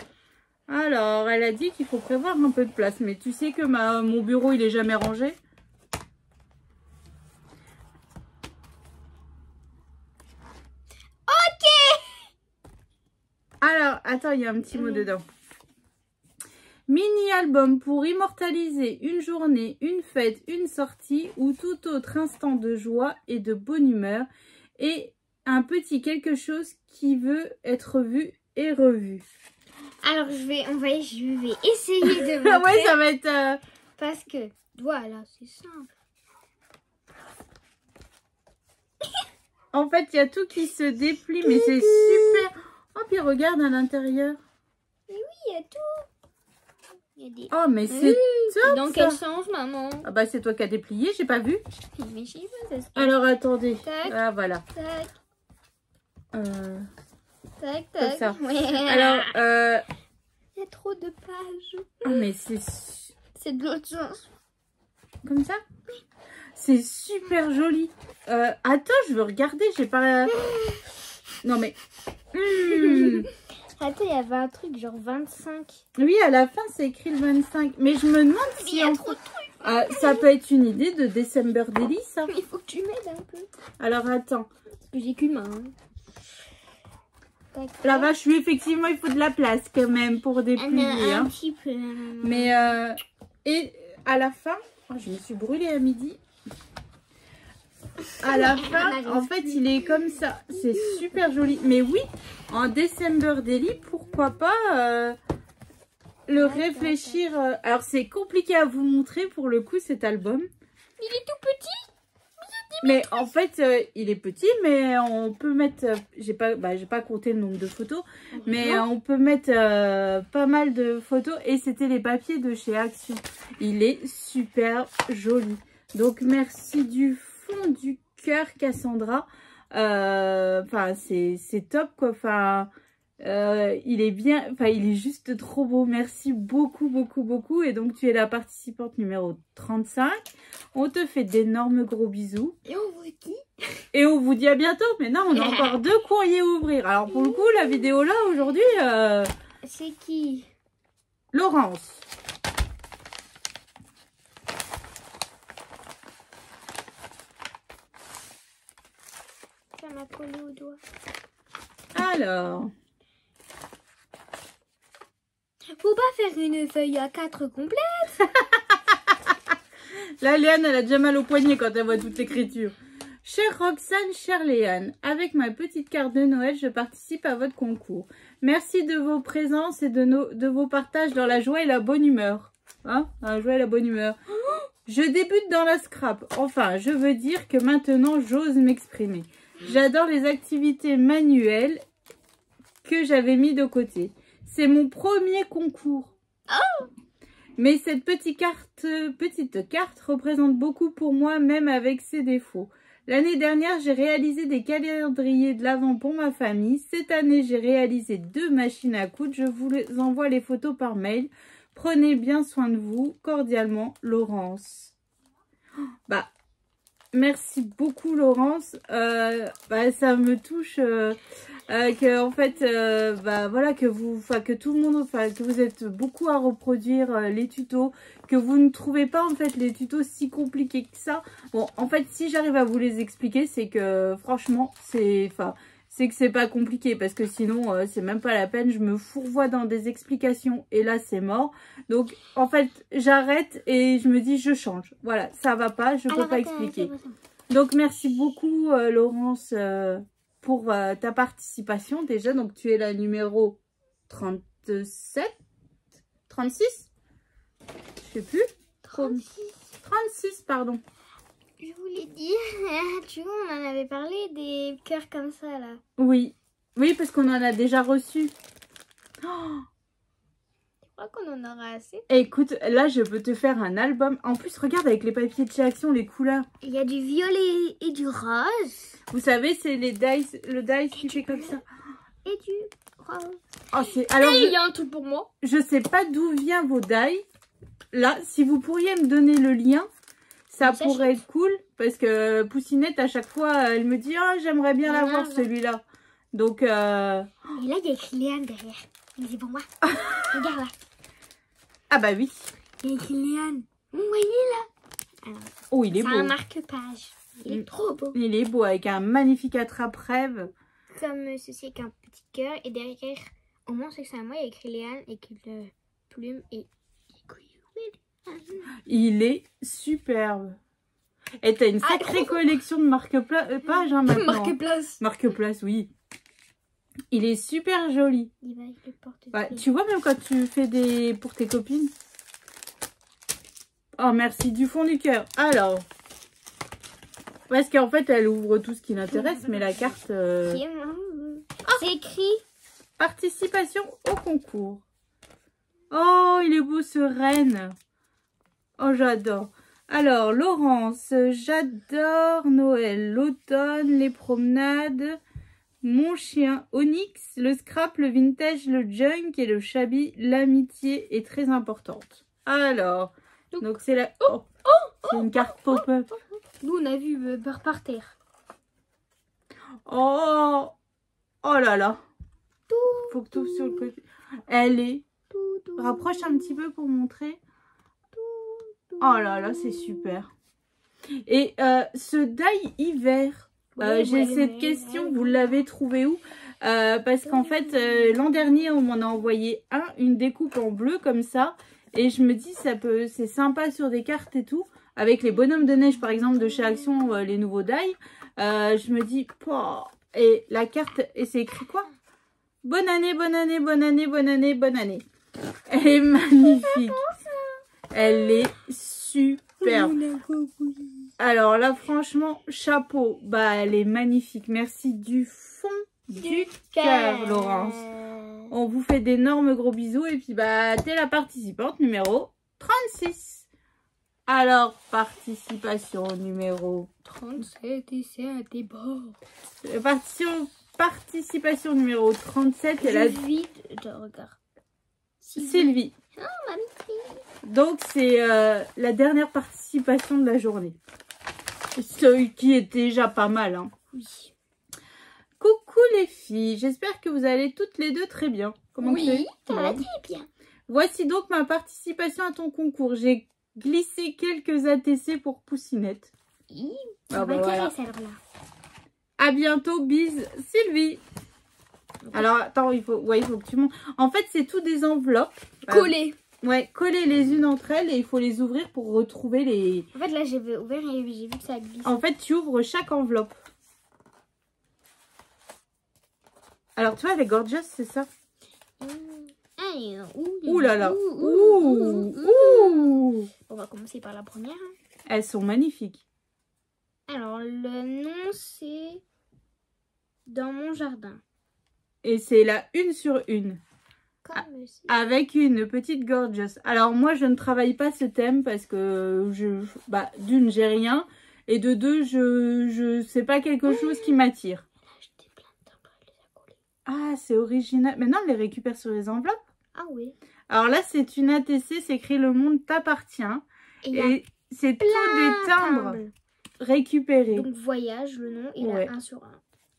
Alors, elle a dit qu'il faut prévoir un peu de place. Mais tu sais que mon bureau, il est jamais rangé. Ok. Alors, attends, il y a un petit mot dedans. Mini-album pour immortaliser une journée, une fête, une sortie ou tout autre instant de joie et de bonne humeur. Et un petit quelque chose qui veut être vu et revu. Alors, je vais essayer de montrer. Ouais, ça va être... Parce que, voilà, c'est simple. En fait, il y a tout qui se déplie, mais c'est super. Oh, puis regarde à l'intérieur. Mais oui, il y a tout. Il y a des... Oh, mais c'est top. Dans quel sens, maman? Ah bah, c'est toi qui as déplié, j'ai pas vu. Mais je sais pas, ça se passe. Alors, attendez. Tac. Ah, voilà. Tac, tac, Comme tac. ça. Ouais. Alors, il y a trop de pages. oh, mais c'est... C'est de l'autre sens. Comme ça? C'est super joli. Attends, je veux regarder, j'ai pas... Non, mais... Attends, il y avait un truc genre 25. Oui, à la fin, c'est écrit le 25. Mais je me demande si... Il y a trop de trucs. Ça peut être une idée de December Daily, ça. Il faut que tu m'aides un peu. Alors, attends. Parce que j'ai qu'une main. La vache, oui, effectivement, il faut de la place quand même pour déplier. Un petit peu. Mais, et à la fin, je me suis brûlée à midi. À la fin, en fait, il est comme ça. C'est super joli. Mais oui, en December Daily, pourquoi pas le réfléchir. Alors, c'est compliqué à vous montrer pour le coup, cet album. Il est tout petit. Mais en fait, il est petit, mais on peut mettre... j'ai pas compté le nombre de photos, mais on peut mettre pas mal de photos. Et c'était les papiers de chez Action. Il est super joli. Donc, merci du fond du cœur, Cassandra. Enfin, c'est top, quoi. Enfin... il est bien, enfin il est juste trop beau. Merci beaucoup, beaucoup, beaucoup. Et donc tu es la participante numéro 35. On te fait d'énormes gros bisous. Et on vous dit. Et on vous dit à bientôt. Mais non, on a encore 2 courriers à ouvrir. Alors pour le coup, la vidéo là aujourd'hui, c'est qui? Laurence. Ça m'a collé au doigt. Alors... Faut pas faire une feuille à 4 complète. Là, Léane, elle a déjà mal au poignet quand elle voit toute l'écriture. Chère Roxane, chère Léane, avec ma petite carte de Noël, je participe à votre concours. Merci de vos présences et de vos partages dans la joie et la bonne humeur. Hein? La joie et la bonne humeur. Je débute dans la scrap. Enfin, je veux dire que maintenant, j'ose m'exprimer. J'adore les activités manuelles que j'avais mis de côté. C'est mon premier concours. Oh! Mais cette petite carte représente beaucoup pour moi, même avec ses défauts. L'année dernière, j'ai réalisé des calendriers de l'Avent pour ma famille. Cette année, j'ai réalisé 2 machines à coudre. Je vous envoie les photos par mail. Prenez bien soin de vous. Cordialement, Laurence. Bah, merci beaucoup, Laurence. Ça me touche... que en fait voilà que tout le monde, que vous êtes beaucoup à reproduire les tutos, que vous ne trouvez pas en fait les tutos si compliqués que ça. Bon, en fait, si j'arrive à vous les expliquer, c'est que franchement c'est que c'est pas compliqué, parce que sinon c'est même pas la peine, je me fourvoie dans des explications et là c'est mort. Donc en fait j'arrête et je me dis je change. Voilà, ça va pas, je peux pas expliquer. Donc merci beaucoup Laurence pour ta participation déjà. Donc tu es la numéro 37, 36, je sais plus. 36, pardon. Je voulais dire, tu vois, on en avait parlé des cœurs comme ça là. Oui, oui, parce qu'on en a déjà reçu. Oh, je crois qu'on en aura assez. Écoute, là je peux te faire un album. En plus, regarde avec les papiers de chez Action, les couleurs. Il y a du violet et du rose. Vous savez, c'est les dice, le dice qui fait comme ça. Et du rose. Oh, alors, il y a un truc pour moi. Je sais pas d'où vient vos dice. Là, si vous pourriez me donner le lien, ça pourrait être cool. Parce que Poussinette, à chaque fois, elle me dit « Oh, j'aimerais bien l'avoir celui-là. » Donc... Et là, il y a écrit Léane derrière. C'est pour moi. Regarde là. Ah bah oui. Il y a écrit Léane. Vous voyez là? Alors, oh, il est beau. C'est un marque-page. Il est trop beau. Il est beau avec un magnifique attrape-rêve. Comme ceci avec un petit cœur. Et derrière, au moins c'est que c'est à moi, il y a écrit Léane et qu'il plume et il est superbe. Et t'as une sacrée collection de marque-page hein, maintenant. Marque-place. Marque-place, oui. Il est super joli. Il va avec le porte-clés. Bah, tu vois, même quand tu fais des pour tes copines. Oh, merci du fond du cœur. Alors, parce qu'en fait, elle ouvre tout ce qui l'intéresse, mais la carte... C'est écrit participation au concours. Oh, il est beau ce renne. Oh, j'adore. Alors, Laurence, j'adore Noël, l'automne, les promenades, mon chien, Onyx, le scrap, le vintage, le junk et le shabby. L'amitié est très importante. Alors, donc c'est la... Oh, c'est une carte pop-up. Nous, on a vu par terre. Oh, oh là là. Faut que tout sur le côté. Elle est... Rapproche un petit peu pour montrer. Oh là là, c'est super. Et ce die hiver, j'ai cette question, vous l'avez trouvé où? Parce qu'en fait, l'an dernier, on m'en a envoyé une découpe en bleu comme ça. Et je me dis, c'est sympa sur des cartes et tout. Avec les bonhommes de neige, par exemple, de chez Action, les nouveaux die. Je me dis, et la carte, et c'est écrit quoi? Bonne année, bonne année, bonne année, bonne année, bonne année. Elle est magnifique. Elle est superbe. Alors là, franchement, chapeau. Bah, elle est magnifique. Merci du fond du cœur, Laurence. On vous fait d'énormes gros bisous. Et puis, bah, t'es la participante numéro 36. Alors, participation numéro 37 et c'est un débat. Participation numéro 37. Et la vite. Regarde. Sylvie. Oh, mamie. Donc, c'est la dernière participation de la journée. Ce qui est déjà pas mal. Hein. Oui. Coucou les filles. J'espère que vous allez toutes les deux très bien. Comment oui, ça va très bien. Voici donc ma participation à ton concours. J'ai glissé quelques ATC pour Poussinette. Oui, ça voilà. Celle-là. À bientôt, bise Sylvie. Alors, attends, il faut que tu montes. En fait, c'est tout des enveloppes. Collées. Ouais, collées les unes entre elles et il faut les ouvrir pour retrouver les... En fait, là, j'ai ouvert et j'ai vu que ça glisse. En fait, tu ouvres chaque enveloppe. Alors, tu vois, les gorgeous, c'est ça. Ouh là là. Ouh. On va commencer par la première. Elles sont magnifiques. Alors, le nom, c'est Dans mon jardin. Et c'est la 1 sur 1. Avec une petite gorgeous. Alors, moi, je ne travaille pas ce thème parce que, d'une, j'ai rien. Et de deux, je sais pas quelque chose qui m'attire. Ah, c'est original. Maintenant, on les récupère sur les enveloppes. Ah oui. Alors là, c'est une ATC, c'est écrit Le monde t'appartient. Et c'est tous des timbres récupérés. Donc, voyage, le nom, et la 1 sur 1.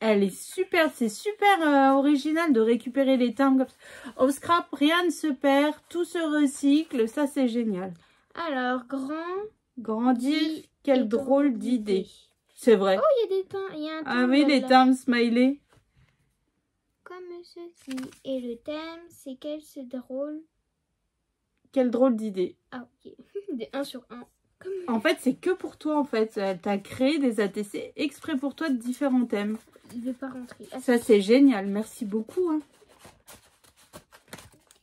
Elle est super, c'est super original de récupérer les timbres. Au scrap, rien ne se perd, tout se recycle, ça c'est génial. Alors, grandir, quelle drôle d'idée. C'est vrai. Oh, il y a des timbres, il y a un timbre. Ah oui, les timbres smiley. Comme ceci. Et le thème, c'est quelle drôle d'idée. Ah, ok. Des 1 sur 1. En fait, c'est que pour toi, en fait. Tu as créé des ATC exprès pour toi de différents thèmes. Il ne veut pas rentrer. Ah, ça, c'est génial. Merci beaucoup. Hein.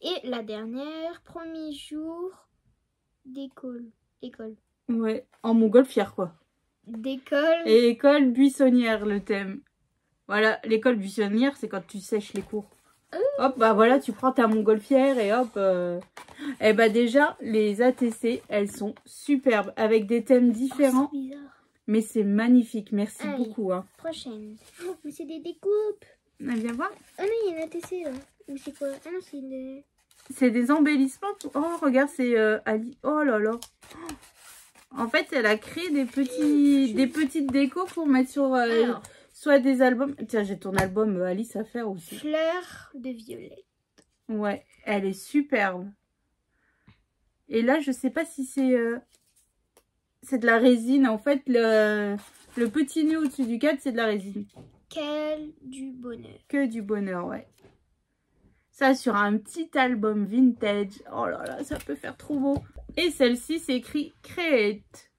Et la dernière, premier jour d'école. Ouais, en montgolfière, quoi. D'école. Et école buissonnière, le thème. Voilà, l'école buissonnière, c'est quand tu sèches les cours. Hop, bah voilà, tu prends ta montgolfière et hop. Et bah déjà, les ATC, elles sont superbes avec des thèmes différents. Oh, c'est bizarre. Mais c'est magnifique, merci beaucoup. Hein. Prochaine. Oh, mais c'est des découpes. Viens voir. Ah non, il y a une ATC là. Ou c'est quoi? Ah non, c'est une... C'est des embellissements. Oh, regarde, c'est Ali. Oh là là. En fait, elle a créé des petites décos pour mettre sur... soit des albums. Tiens, j'ai ton album Alice à faire aussi. Fleur de violette. Ouais, elle est superbe. Et là, je sais pas si c'est de la résine. En fait, le petit nœud au-dessus du cadre, c'est de la résine. Quel du bonheur. Que du bonheur, ouais. Ça, sur un petit album vintage. Oh là là, ça peut faire trop beau. Et celle-ci, c'est écrit Create.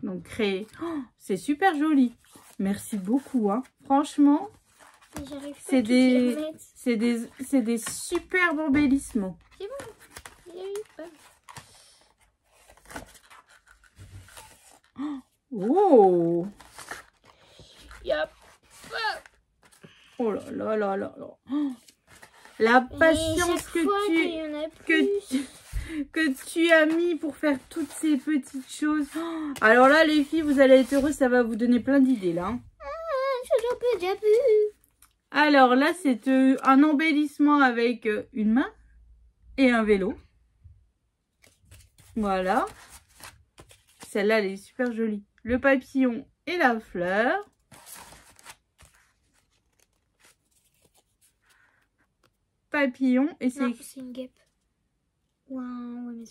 Donc, créer. Oh, c'est super joli. Merci beaucoup, hein. Franchement, c'est des superbes embellissements. C'est bon. Oh. Yep. Oh là là là là là. Oh. La patience que tu as mis pour faire toutes ces petites choses. Oh. Alors là, les filles, vous allez être heureux, ça va vous donner plein d'idées là. Hein. J'en peux déjà plus. Alors là, c'est un embellissement avec une main et un vélo. Voilà. Celle-là, elle est super jolie. Le papillon et la fleur. Papillon et c'est une guêpe. Ouais,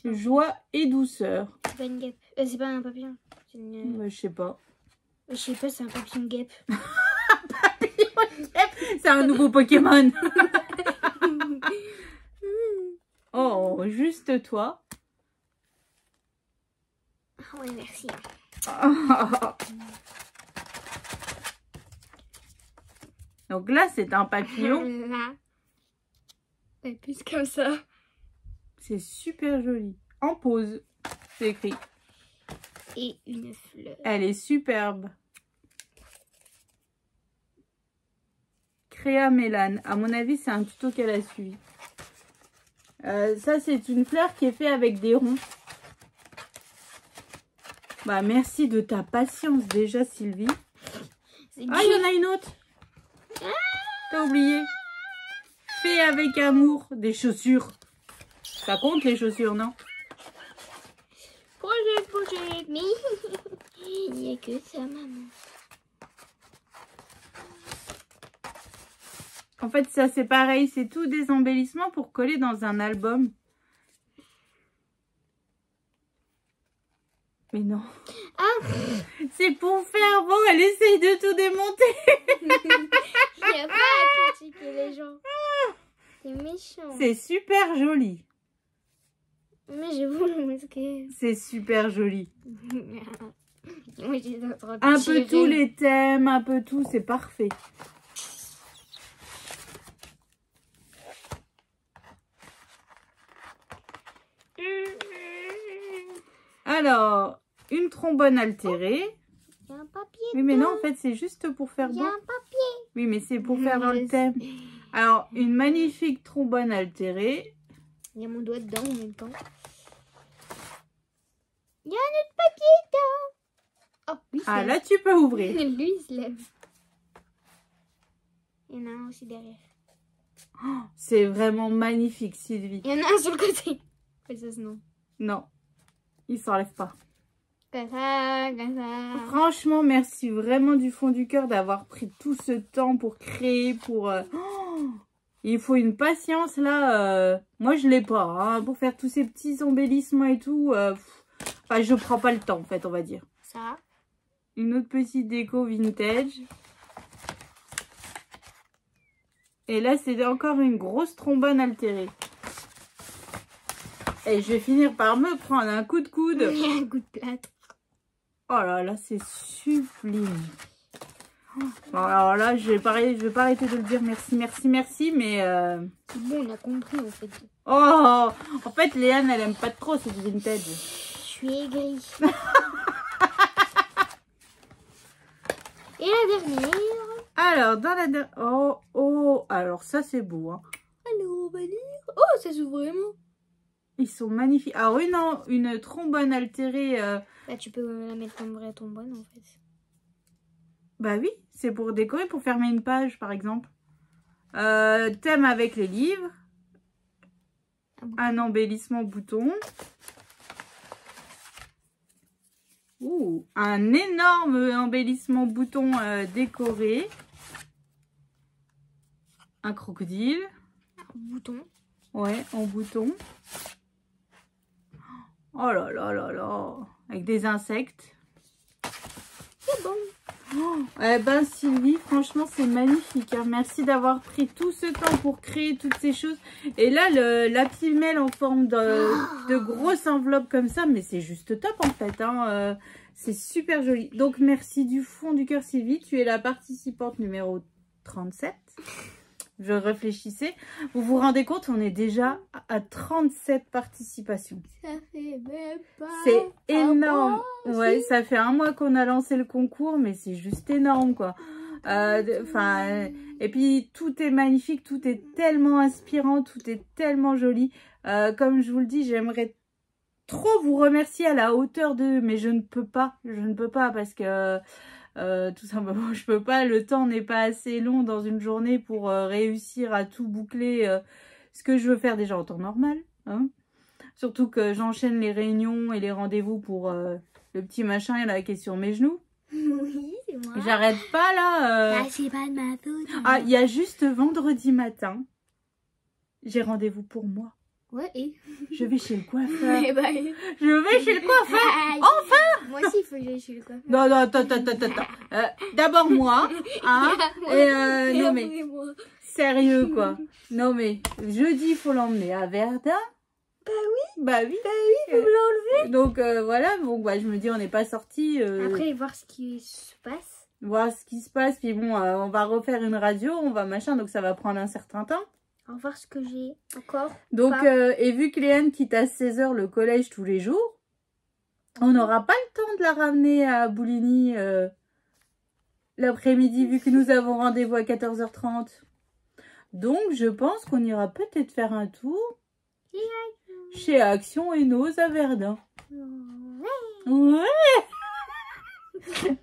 joie et douceur. C'est pas une guêpe. C'est pas un papillon. Je sais pas. Je sais pas, c'est un papillon guêpe. C'est un nouveau Pokémon. Oh, juste toi. Oui, merci. Donc là, c'est un papillon. Là. Et plus comme ça. C'est super joli. En pause, c'est écrit. Et une fleur. Elle est superbe. Créa Mélane. À mon avis, c'est un tuto qu'elle a suivi. Ça, c'est une fleur qui est faite avec des ronds. Bah, merci de ta patience déjà, Sylvie. Ah, il y en a une autre. T'as oublié. Fait avec amour des chaussures. Ça compte les chaussures, non? Projet, mais il n'y a que ça, maman. En fait, ça c'est pareil, c'est tout des embellissements pour coller dans un album. Mais non. Ah, c'est pour faire bon, elle essaye de tout démonter. il n'y a pas à critiquer les gens. C'est méchant. C'est super joli. Mais je vous le masquer. C'est super joli. Moi, j'ai un peu tous les thèmes, un peu tout, c'est parfait. Alors, une trombone altérée. Il y a un papier. Oui, mais non, en fait, c'est juste pour faire Il y beau. a un papier. Oui, mais c'est pour faire dans le thème. Alors, une magnifique trombone altérée. Il y a mon doigt dedans en même temps. Il y a un autre papier dedans. Oh, lui, Ah, là, tu peux ouvrir. Lui, il se lève. Il y en a un aussi derrière. Oh, c'est vraiment magnifique, Sylvie. Il y en a un sur le côté. Non. Non, il s'enlève pas. Comme ça, comme ça. Franchement, merci vraiment du fond du cœur d'avoir pris tout ce temps pour créer, pour... Oh, il faut une patience, là. Moi, je l'ai pas, hein, pour faire tous ces petits embellissements et tout. Enfin, je prends pas le temps, en fait, on va dire. Ça. Une autre petite déco vintage. Et là, c'est encore une grosse trombone altérée. Et je vais finir par me prendre un coup de coude. Il y a un coup de plâtre. Oh là là, c'est sublime. Bon, alors là, je vais pas arrêter de le dire merci, merci, merci, mais... C'est bon, on a compris en fait. Oh, en fait, Léane, elle aime pas trop, c'est du vintage. Je suis aigrie. Et la dernière. Alors, dans la dernière... Oh, oh, alors ça, c'est beau, hein. Alors, on va lire. Oh, ça s'ouvre vraiment. Ils sont magnifiques. Ah oui, non, une trombone altérée... Bah, tu peux la mettre en vraie trombone en fait. Bah oui, c'est pour décorer, pour fermer une page, par exemple. Thème avec les livres. Un embellissement bouton. Ouh, un énorme embellissement bouton décoré. Un crocodile. Un bouton. Ouais, en bouton. Oh là là là là. Avec des insectes. C'est bon. Oh, eh ben Sylvie, franchement c'est magnifique, hein. Merci d'avoir pris tout ce temps pour créer toutes ces choses. Et là la petite mail en forme de grosse enveloppe comme ça, mais c'est juste top en fait, hein. C'est super joli. Donc merci du fond du cœur Sylvie, tu es la participante numéro 37. Je réfléchissais. Vous vous rendez compte, on est déjà à 37 participations. Ça fait même pas. C'est énorme. Mois, Ouais, si. ça fait un mois qu'on a lancé le concours, mais c'est juste énorme, quoi. Et puis tout est magnifique, tout est tellement inspirant, tout est tellement joli. Comme je vous le dis, j'aimerais trop vous remercier à la hauteur de, mais je ne peux pas parce que tout simplement je peux pas, le temps n'est pas assez long dans une journée pour réussir à tout boucler ce que je veux faire déjà en temps normal, hein. Surtout que j'enchaîne les réunions et les rendez-vous pour le petit machin là qui est sur mes genoux. Oui, c'est moi. J'arrête pas là. Ah, c'est pas de ma faute. Ah, il y a juste vendredi matin, j'ai rendez-vous pour moi. Ouais, et Je vais chez le coiffeur. Eh ben, Je vais chez le coiffeur. Enfin. moi aussi, il faut que j'aille chez le coiffeur. Non, non, attends. D'abord moi, hein. Et non mais, Moi. sérieux quoi. Non mais, jeudi, il faut l'emmener à Verdun. Bah oui, Vous me l'enlevez. Donc voilà, bon bah je me dis on n'est pas sorti. Après, voir ce qui se passe. Voir ce qui se passe, puis bon, on va refaire une radio, on va machin, donc ça va prendre un certain temps. On va voir ce que j'ai encore. Donc, Pas. et vu que Léane quitte à 16h le collège tous les jours, on n'aura pas le temps de la ramener à Bouligny l'après-midi, vu que nous avons rendez-vous à 14h30. Donc, je pense qu'on ira peut-être faire un tour chez Action et Nose à Verdun. Ouais.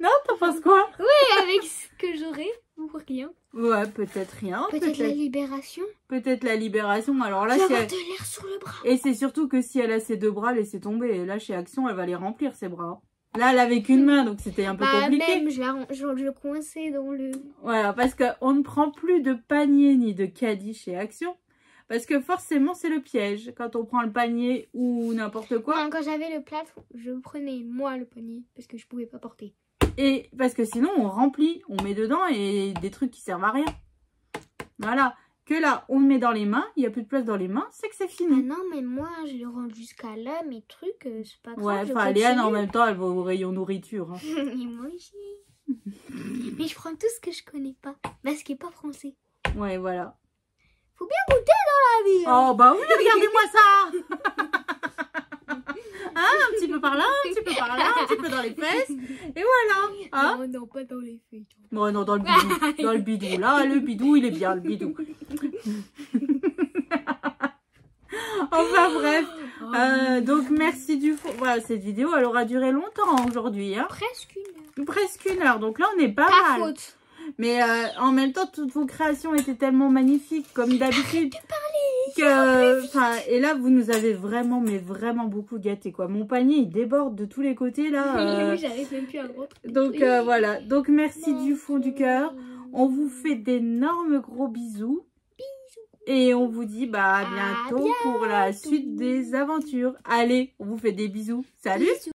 Non, t'en penses quoi? Oui, avec ce que j'aurai ou rien. Ouais, peut-être rien. Peut-être la libération. Peut-être la libération. Alors là, Je vais si avoir elle... de l'air sur le bras. Et c'est surtout que si elle a ses 2 bras, laissez tomber. Et là, chez Action, elle va les remplir, ses bras. Là, elle avait qu'une main, donc c'était un peu compliqué. Même, je le coinçais dans le... Voilà, parce qu'on ne prend plus de panier ni de caddie chez Action. Parce que forcément, c'est le piège. Quand on prend le panier ou n'importe quoi. Non, quand j'avais le plâtre, je prenais moi le panier parce que je pouvais pas porter. Et parce que sinon, on remplit, on met dedans et des trucs qui servent à rien. Voilà. Que là, on le met dans les mains, il n'y a plus de place dans les mains, c'est que c'est Ah fini. non, mais moi, je le rends jusqu'à là, mes trucs, c'est pas grave. Ouais, je enfin, Léane, en continue. même temps, elle va au rayon nourriture. Hein. Et moi aussi. Mais je prends tout ce que je connais pas. Bah, ce qui est pas français. Ouais, voilà. Faut bien goûter dans la vie. Hein. Oh, bah oui, regardez-moi ça. Hein, un petit peu par là, un petit peu par là, un petit peu dans les fesses. Et voilà. Hein? Non, non, pas dans les feuilles. Non, non, dans le bidou. Dans le bidou. Là, le bidou, il est bien, le bidou. Enfin, bref. Donc, merci du fond. Voilà, cette vidéo, elle aura duré longtemps aujourd'hui. Hein. Presque une heure. Presque 1 heure. Donc là, on est pas Ta mal. faute. Mais en même temps, toutes vos créations étaient tellement magnifiques, comme d'habitude. Et là, vous nous avez vraiment, mais vraiment beaucoup gâtés, quoi. Mon panier, il déborde de tous les côtés, là. Oui, j'arrive même plus à rentrer. Donc, voilà. Donc, merci du fond du cœur. On vous fait d'énormes gros bisous. Et on vous dit, bah, à bientôt pour la suite des aventures. Allez, on vous fait des bisous. Salut! Bisous.